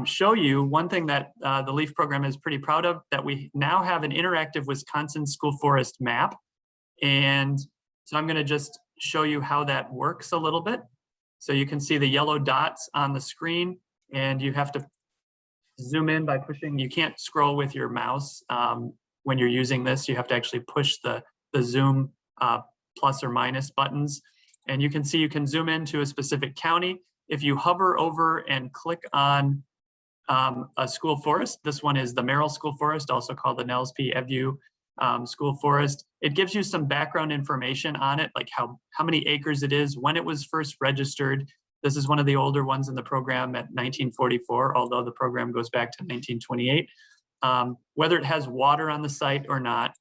show you one thing that the LEAF program is pretty proud of, that we now have an interactive Wisconsin school forest map. And so I'm going to just show you how that works a little bit. So you can see the yellow dots on the screen, and you have to zoom in by pushing. You can't scroll with your mouse when you're using this. You have to actually push the zoom plus or minus buttons. And you can see you can zoom into a specific county. If you hover over and click on a school forest, this one is the Merrill School Forest, also called the Nels P. Evue School Forest. It gives you some background information on it, like how many acres it is, when it was first registered. This is one of the older ones in the program at 1944, although the program goes back to 1928. Whether it has water on the site or not.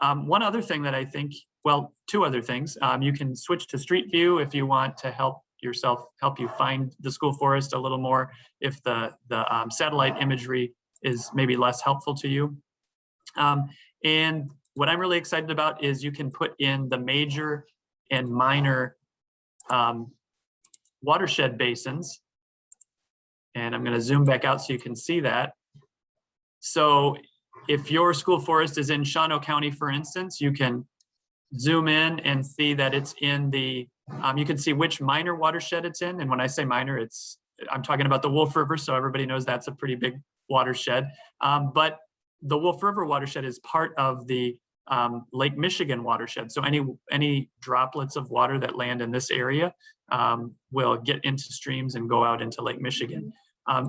One other thing that I think, well, two other things. You can switch to Street View if you want to help you find the school forest a little more, if the satellite imagery is maybe less helpful to you. And what I'm really excited about is you can put in the major and minor watershed basins. And I'm going to zoom back out so you can see that. So if your school forest is in Shawano County, for instance, you can zoom in and see that it's in the, you can see which minor watershed it's in. And when I say minor, I'm talking about the Wolf River, so everybody knows that's a pretty big watershed. But the Wolf River watershed is part of the Lake Michigan watershed. So any droplets of water that land in this area will get into streams and go out into Lake Michigan.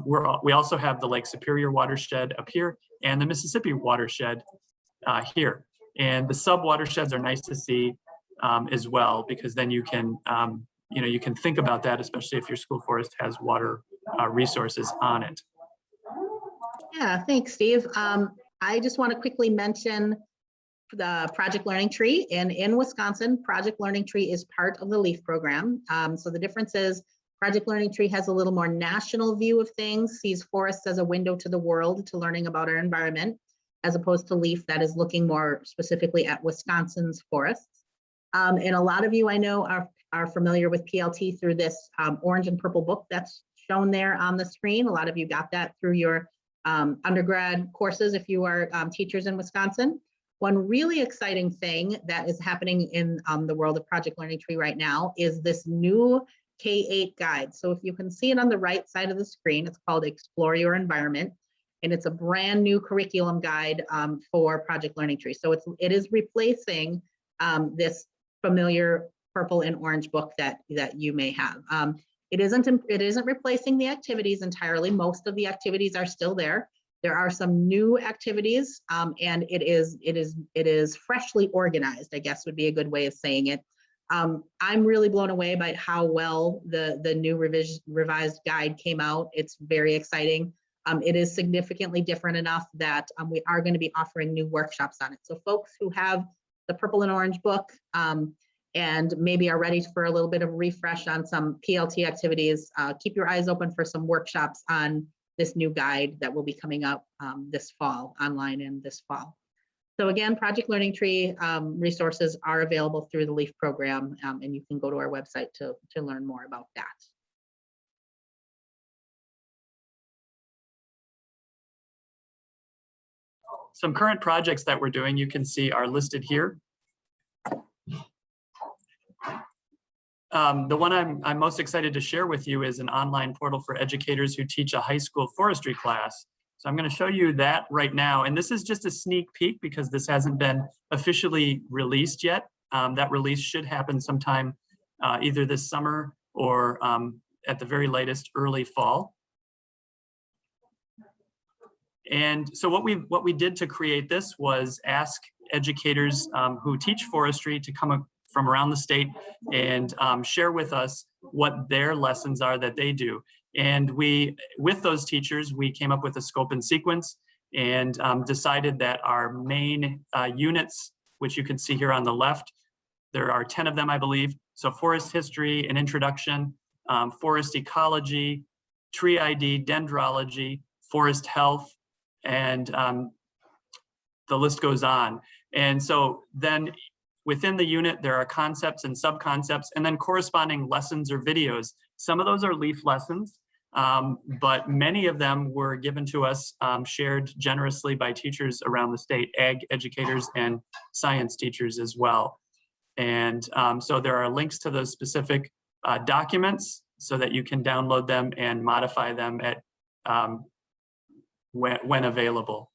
We also have the Lake Superior watershed up here and the Mississippi watershed here. And the sub watersheds are nice to see as well, because then you can you can think about that, especially if your school forest has water resources on it. Yeah, thanks, Steve. I just want to quickly mention the Project Learning Tree. And in Wisconsin, Project Learning Tree is part of the LEAF program. So the difference is Project Learning Tree has a little more national view of things, sees forests as a window to the world, to learning about our environment, as opposed to LEAF that is looking more specifically at Wisconsin's forests. And a lot of you I know are familiar with PLT through this orange and purple book that's shown there on the screen. A lot of you got that through your undergrad courses if you are teachers in Wisconsin. One really exciting thing that is happening in the world of Project Learning Tree right now is this new K-8 guide. So if you can see it on the right side of the screen, it's called Explore Your Environment, and it's a brand new curriculum guide for Project Learning Tree. So it is replacing this familiar purple and orange book that you may have. It isn't replacing the activities entirely. Most of the activities are still there. There are some new activities, and it is freshly organized, I guess would be a good way of saying it. I'm really blown away by how well the new revised guide came out. It's very exciting. It is significantly different enough that we are going to be offering new workshops on it. So folks who have the purple and orange book and maybe are ready for a little bit of a refresh on some PLT activities, keep your eyes open for some workshops on this new guide that will be coming up this fall, online in this fall. So again, Project Learning Tree resources are available through the LEAF program, and you can go to our website to learn more about that. Some current projects that we're doing, you can see, are listed here. The one I'm most excited to share with you is an online portal for educators who teach a high school forestry class. So I'm going to show you that right now. And this is just a sneak peek because this hasn't been officially released yet. That release should happen sometime either this summer or at the very latest early fall. And so what we did to create this was ask educators who teach forestry to come from around the state and share with us what their lessons are that they do. And with those teachers, we came up with a scope and sequence and decided that our main units, which you can see here on the left, there are 10 of them, I believe. So forest history and introduction, forest ecology, tree ID, dendrology, forest health, and the list goes on. And so then within the unit, there are concepts and sub-concepts, and then corresponding lessons or videos. Some of those are LEAF lessons, but many of them were given to us, shared generously by teachers around the state, ag educators and science teachers as well. And so there are links to those specific documents so that you can download them and modify them at when available.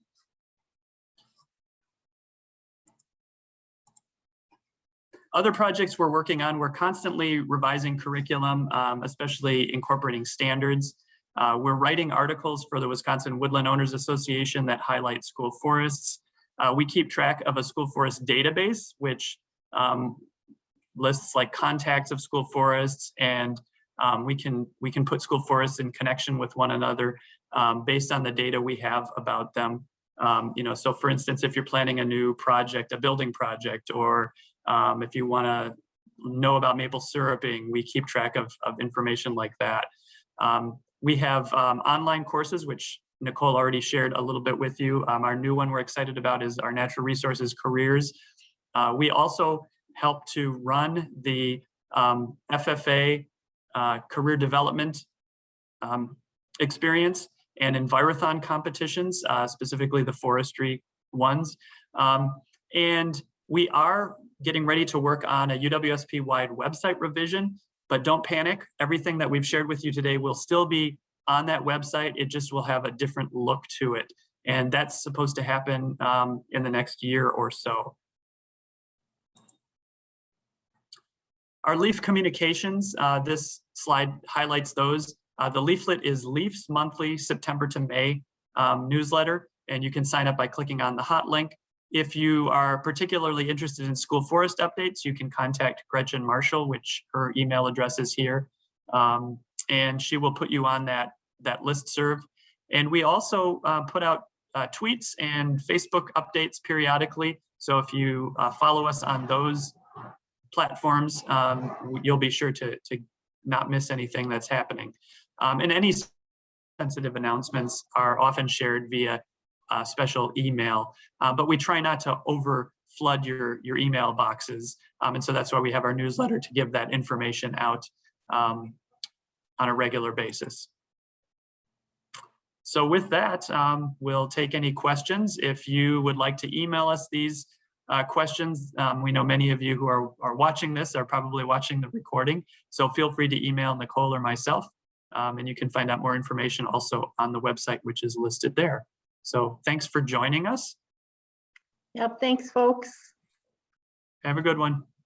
Other projects we're working on, we're constantly revising curriculum, especially incorporating standards. We're writing articles for the Wisconsin Woodland Owners Association that highlight school forests. We keep track of a school forest database, which lists like contacts of school forests, and we can put school forests in connection with one another based on the data we have about them. So for instance, if you're planning a new project, a building project, or if you want to know about maple syruping, we keep track of information like that. We have online courses, which Nicole already shared a little bit with you. Our new one we're excited about is our Natural Resources Careers. We also help to run the FFA career development experience and Envirothon competitions, specifically the forestry ones. And we are getting ready to work on a UWSP-wide website revision, but don't panic. Everything that we've shared with you today will still be on that website. It just will have a different look to it. And that's supposed to happen in the next year or so. Our LEAF communications, this slide highlights those. The leaflet is LEAF's monthly September to May newsletter, and you can sign up by clicking on the hot link. If you are particularly interested in school forest updates, you can contact Gretchen Marshall, which her email address is here, and she will put you on that listserv. And we also put out tweets and Facebook updates periodically. So if you follow us on those platforms, you'll be sure to not miss anything that's happening. And any sensitive announcements are often shared via special email, but we try not to over flood your email boxes. And so that's why we have our newsletter, to give that information out on a regular basis. So with that, we'll take any questions. If you would like to email us these questions, we know many of you who are watching this are probably watching the recording. So feel free to email Nicole or myself, and you can find out more information also on the website, which is listed there. So thanks for joining us. Yep, thanks, folks. Have a good one.